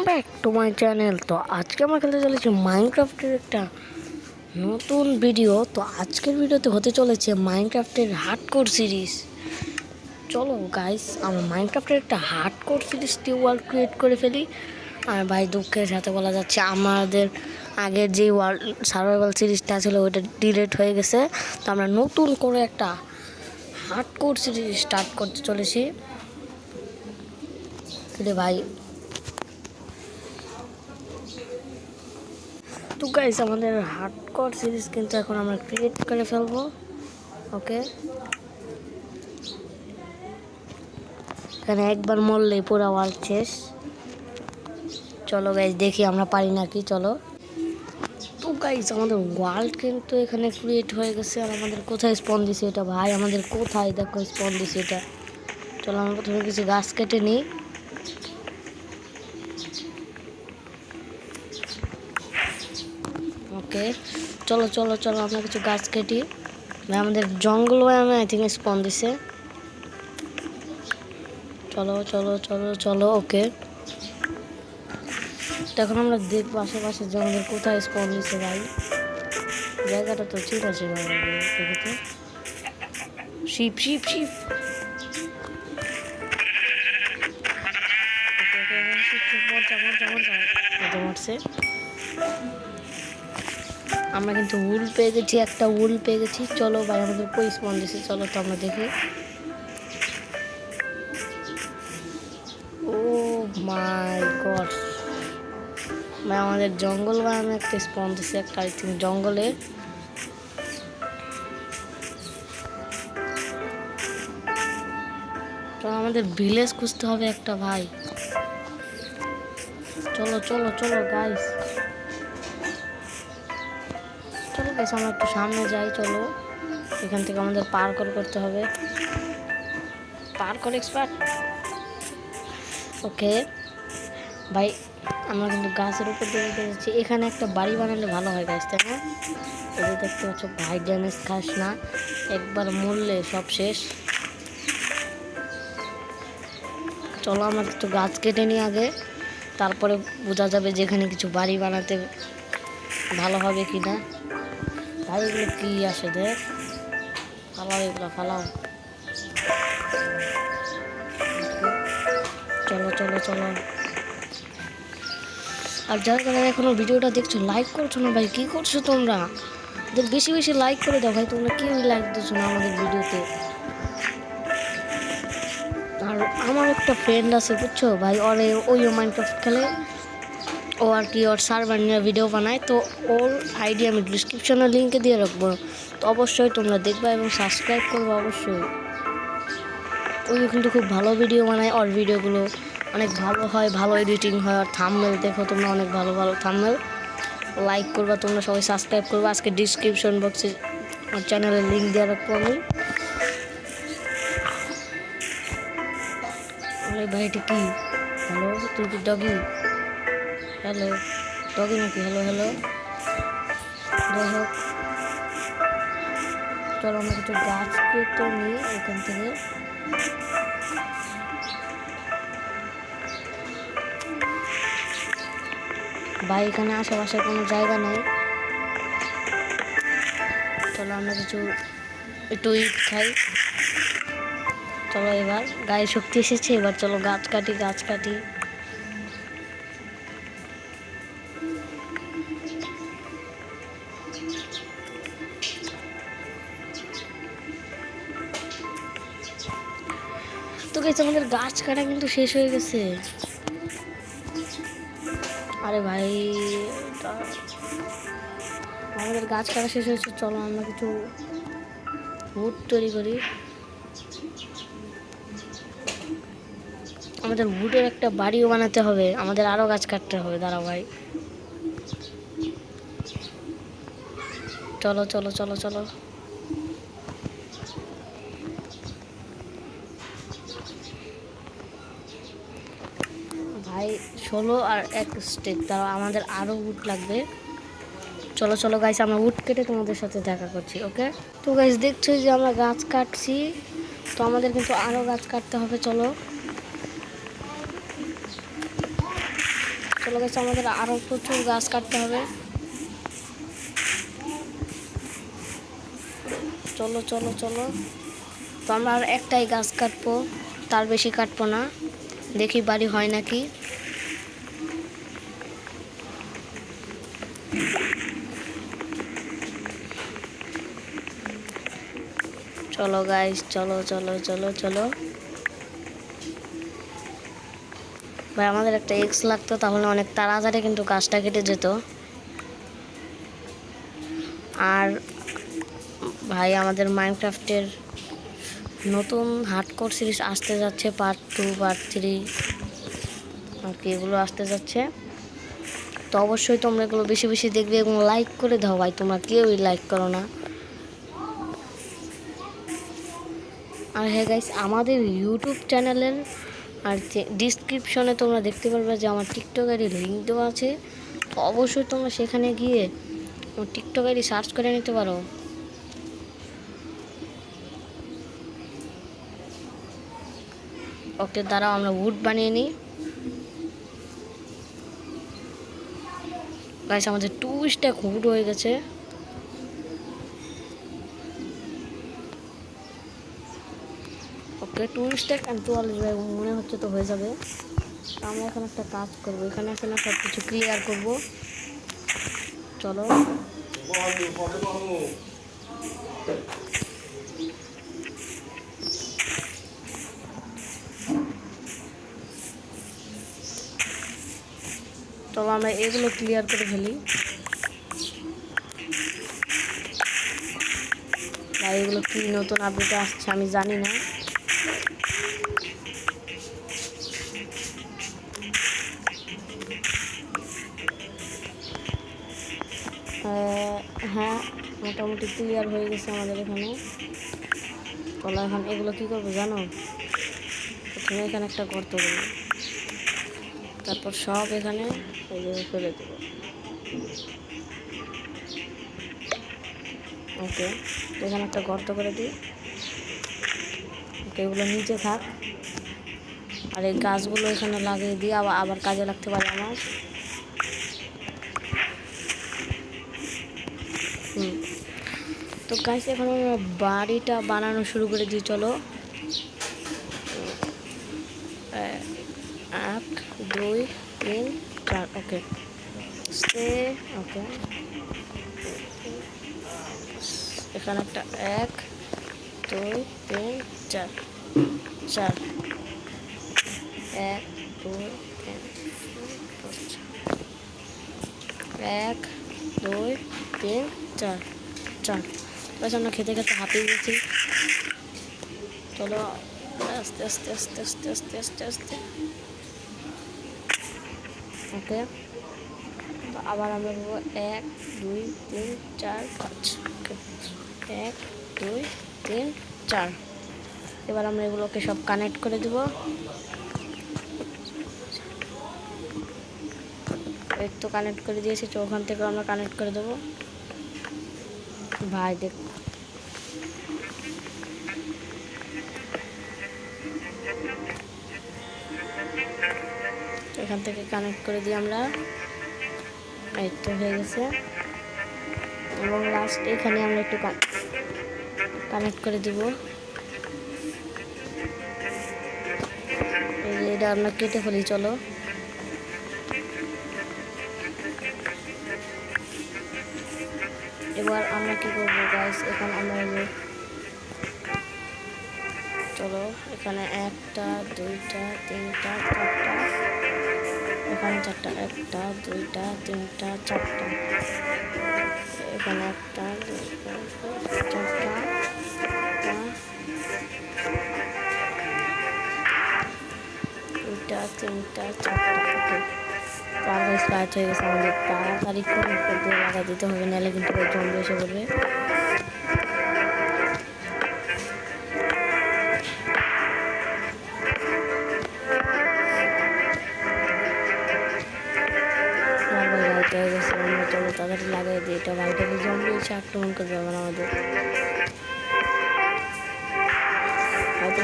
Back to my channel. তো আজকে আমরা খেলতে চলেছি মাইনক্রাফটের একটা নতুন ভিডিও। তো আজকের ভিডিওতে হতে চলেছে মাইনক্রাফটের হার্ডকোর সিরিজ। চলো গাইস, আমরা মাইনক্রাফটের একটা হার্ডকোর সিরিজ ওয়ার্ল্ড ক্রিয়েট করে ফেলি। আর ভাই দুঃখের সাথে বলা যাচ্ছে আমাদের আগের যে ওয়ার্ল্ড সার্ভাইভাল সিরিজটা ছিল ওইটা ডিলিট হয়ে গেছে। তো আমরা নতুন করে একটা হার্ডকোর সিরিজ স্টার্ট করতে চলেছি রে ভাই। তো গাইস, আমাদের হার্ডকোর সিরিজ কিন্তু এখন আমরা ক্রিয়েট করে ফেলবো। ওকে, এখানে একবার মরলেই পুরো ওয়ার্ল্ড শেষ। চলো গাইস দেখি আমরা পারি নাকি। চলো। তো গাইস, আমাদের ওয়ার্ল্ড কিন্তু এখানে ক্রিয়েট হয়ে গেছে। আর আমাদের কোথায় স্পন দিছে এটা ভাই? আমাদের কোথায় দেখো স্পন দিছে এটা। চলো আমরা প্রথমে কিছু গাছ কেটে নিই। ওকে, চলো চলো চলো আমরা কিছু গাছ কেটি। আমাদের জঙ্গল আমি আই থিঙ্ক স্পন দিছে। চলো চলো চলো চলো। ওকে, এখন আমরা দেখবো আশেপাশে যে আমাদের কোথায় স্পন দিছে ভাই। জায়গাটা তো ঠিক আছে ভাই। দেখে শিপ শিপ শিপ। আমরা কিন্তু উল পেয়ে গেছি, একটা উল পেয়ে গেছি। চলো ভাই আমাদের কই স্পন দিছে, চলো তো আমরা দেখি। ও মাই গড ভাই, আমাদের জঙ্গল ভাই আমি একটা স্পন দিছে একটা আই থিঙ্ক জঙ্গলে। চলো আমাদের ভিলেজ খুঁজতে হবে একটা ভাই। চলো চলো চলো গাইস, চলো গাইস আমরা একটু সামনে যাই। চলো, এখান থেকে আমাদের পার্কর করতে হবে। পার্কর এক্সপার্ট। ওকে ভাই, আমরা কিন্তু গাছের উপর দিয়ে যাচ্ছি। এখানে একটা বাড়ি বানালে ভালো হয় গাছ, তাই না? এই যে দেখতে পাচ্ছ ভাই, ড্যামেজ খাস না, একবার মরলে সব শেষ। চলো আমরা একটু গাছ কেটে নিই আগে, তারপরে বোঝা যাবে যেখানে কিছু বাড়ি বানাতে ভালো হবে কি না। ভাই এগুলো কি আসে দেখ, ফালাও এগুলো ফালাও। চলো চলো চলো। আর যারা যারা এখনো ভিডিওটা দেখছো লাইক করছো না ভাই, কি করছো তোমরা? বেশি বেশি লাইক করে দাও ভাই। তোমরা কেউ লাইক দিচ্ছ না আমাদের ভিডিওতে। আর আমার একটা ফ্রেন্ড আছে বুঝছো ভাই, ওইও মাইনক্রাফট খেলে। ও আর কি ওর সার্ভার নিয়ে ভিডিও বানায়। তো ওর আইডি আমি ডিসক্রিপশনে লিঙ্কে দিয়ে রাখবো। তো অবশ্যই তোমরা দেখবা এবং সাবস্ক্রাইব করবো অবশ্যই। ওই কিন্তু খুব ভালো ভিডিও বানায়, ওর ভিডিওগুলো অনেক ভালো হয়, ভালো এডিটিং হয়। আর থাম্বনেল দেখো তোমরা, অনেক ভালো ভালো থাম্বনেল। লাইক করবা তোমরা, সবাই সাবস্ক্রাইব করবা। আজকে ডিসক্রিপশন বক্সে আমার চ্যানেলের লিঙ্ক দিয়ে রাখবো আমি। আরে ভাই এটা কি? হ্যালো, তুই কি ডগি? হ্যালো ডগি নাকি? Hello hello. যাই হোক, চলো আমরা কিছু গাছ কেটে নিই এখান থেকে। ভাই এখানে আশেপাশে কোনো জায়গা নেই। চলো আমরা কিছু একটু ইট খাই। চলো এবার গায়ে শক্তি এসেছে, এবার চলো গাছ কাটি গাছ কাটি। তো গেছে আমাদের গাছ কাটা কিন্তু শেষ হয়ে গেছে। আরে ভাই আমাদের গাছ কাটা শেষ হয়েছে। চলো আমরা কিছু উড তৈরি করি। আমাদের উডের একটা বাড়িও বানাতে হবে, আমাদের আরও গাছ কাটতে হবে। দাঁড়াও ভাই, চলো চলো চলো চলো। ভাই 16 আর 1 স্টেক, তাও আমাদের আরও উড লাগবে। চলো চলো গাইস, আমরা উড কেটে তোমাদের সাথে দেখা করছি। ওকে, তো গাইস দেখছো যে আমরা গাছ কাটছি, তো আমাদের কিন্তু আরও গাছ কাটতে হবে। চলো চলো গাইস, আমাদের আরও প্রচুর গাছ কাটতে হবে। চলো চলো চলো। তো আমরা আর একটাই গাছ কাটবো, তার বেশি কাটবো না, দেখি বাড়ি হয় নাকি। চলো গাইস, চলো চলো চলো চলো। ভাই আমাদের একটা এক্স লাগতো, তাহলে অনেক তাড়াতাড়ি কিন্তু গাছটা কেটে যেত। আর ভাই আমাদের মাইনক্রাফটের নতুন হার্ডকোর সিরিজ আসতে যাচ্ছে, পার্ট 2 পার্ট 3 আর কি, এগুলো আসতে যাচ্ছে। তো অবশ্যই তোমরা এগুলো বেশি বেশি দেখবে এবং লাইক করে দাও ভাই, তোমরা কেউই লাইক করো না। আর হ্যাঁ গাইস, আমাদের ইউটিউব চ্যানেলের আর ডিসক্রিপশনে তোমরা দেখতে পারবে যে আমার টিকটক আইডির লিঙ্ক দেওয়া আছে। তো অবশ্যই তোমরা সেখানে গিয়ে টিকটক আইডি সার্চ করে নিতে পারো। ওকে, দাঁড়াও আমরা উড বানিয়ে নিই। গাইস আমাদের 2 স্ট্যাক উড হয়ে গেছে। ওকে, 2 স্ট্যাক অ্যান্ড 42 মনে হচ্ছে তো হয়ে যাবে। আমরা এখন একটা কাজ করবো, এখানে এখানে সব কিছু ক্লিয়ার করবো। চলো চলো আমরা এগুলো ক্লিয়ার করে ফেলি। আর এগুলো কি নতুন আপডেট আসছে আমি জানি না। হ্যাঁ, মোটামুটি ক্লিয়ার হয়ে গেছে আমাদের এখানে। চলো এখন এগুলো কী করবো জানো, প্রথমে এখানে একটা গর্ত দেবো, তারপর সব এখানে ফেলে দেবো। ওকে, এখানে একটা গর্ত করে দিই। ওকে, এগুলো নিচে থাক, আর এই গাছগুলো এখানে লাগিয়ে দিই, আবার কাজে লাগতে পারে আমার। তো গাছ এখন আমরা বাড়িটা বানানো শুরু করে দিই। চলো 1 2 3 4। ওকে ওকে, এখানে একটা 1 2 3 4 4 1 2 3 1 2 3 4 4। বাস আমরা খেতে খেতে হাঁপিয়ে গেছি। চলো আস্তে আস্তে আস্তে আস্তে আস্তে আস্তে আস্তে। ওকে, তো আবার আমরা বলবো 1 2 3 4 5। ওকে, 1 2 3 4। এবার আমরা এগুলোকে সব কানেক্ট করে দেব। এই তো কানেক্ট করে দিয়েছি, তো ওখান থেকে আমরা কানেক্ট করে দেবো। ভাই দেখ, এখান থেকে কানেক্ট করে দিই আমরা। এই তো হয়ে গেছে। এবং লাস্ট এখানে আমরা একটু কানেক্ট করে দিব। এটা আমরা কেটে ফেলি। চলো এবার আমরা কি করবো গাইস, এখন আমরা চলো এখানে 1টা 2টা 3টা 4টা, এখানে 4টা 1টা 2টা 3টা 4টা, এখানে 1টা 2টা 4টা 2টা 3টা 4টা। আর গাইস রাত হয়ে গেছে, আমাদের তাড়াতাড়ি করে লাগা দিতে হবে, নাহলে কিন্তু জম্বি এসে পড়বে। হয়ে গেছে, আমরা চলো তাড়াতাড়ি লাগাই দিই। এটা বাড়িটা জম্বি এসে আক্রমণ করবে আবার আমাদের। হয়তো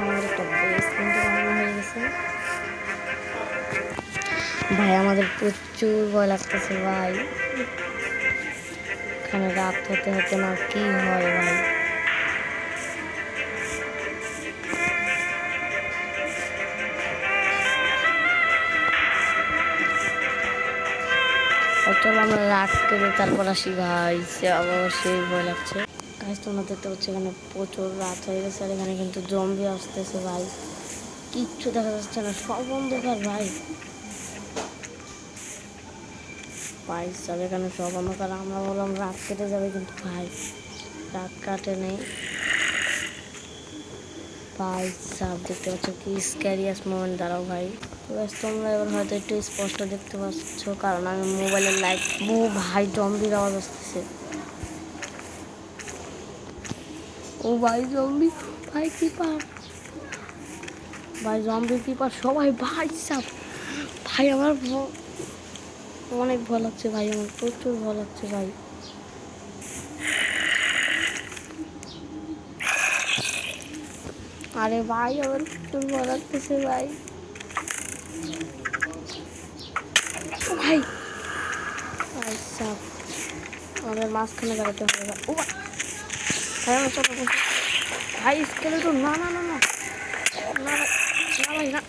আমাদের একটা বেস কিন্তু বানানো হয়ে গেছে। ভাই আমাদের প্রচুর ভয় লাগতেছে ভাই, এখানে রাত হতে হতে না কি হয় ভাই। চলো আমরা রাত করে তারপর আসি ভাই, সে আবার সেই ভয় লাগছে। গাইস তোমরা দেখতে পাচ্ছ এখানে প্রচুর রাত হয়ে গেছে, আর এখানে কিন্তু জম্বি আসতেছে ভাই, কিচ্ছু দেখা যাচ্ছে না, সব অন্ধকার ভাই। ভাই সব এখানে সব অন্ধকার, আমরা বললাম রাত কেটে যাবে, কিন্তু ভাই রাত কাটে নেই ভাই। সব দেখতে পাচ্ছ কি স্ক্যারিয়াস মোমেন্ট, দাঁড়াও ভাই। তো গাইস তোমরা এবার হয়তো একটু স্পষ্ট দেখতে পাচ্ছ, কারণ আমি মোবাইলের লাইট ভাই জম্বির আওয়াজ আসতেছে। ও ভাই জম্বি, ভাই কিপার, ভাই জম্বি কিপার সবাই ভাই সাব। ভাই আমার অনেক ভয় লাগছে ভাই, আমার প্রচুর ভয় লাগছে ভাই। আরে ভাই আমার প্রচুর ভয় লাগতেছে ভাই। ও ভাই ভাই সাব, আমাদের মাঝখানে বেড়াতে হবে ভাই। ও ভাই আমার চলো ভাই, স্কেলেটন, না না না না না ভাই না।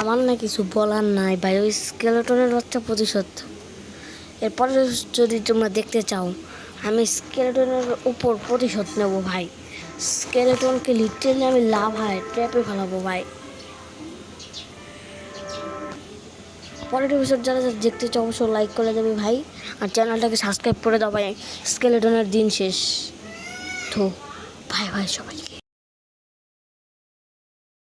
আমার না কিছু বলার নাই ভাই, ওই স্কেলেটনের বাচ্চা প্রতিশোধ। এরপরে যদি তোমরা দেখতে চাও আমি স্কেলেটনের উপর প্রতিশোধ নেবো ভাই, স্কেলেটনকে লিটারেলি আমি লাভায় ট্র্যাপে ফেলাবো ভাই। পরের এপিসোড যারা যারা দেখতে চাও অবশ্যই লাইক করে দেবে ভাই, আর চ্যানেলটাকে সাবস্ক্রাইব করে দাও ভাই। স্কেলেটনের দিন শেষ তো, ভাই ভাই সবাইকে।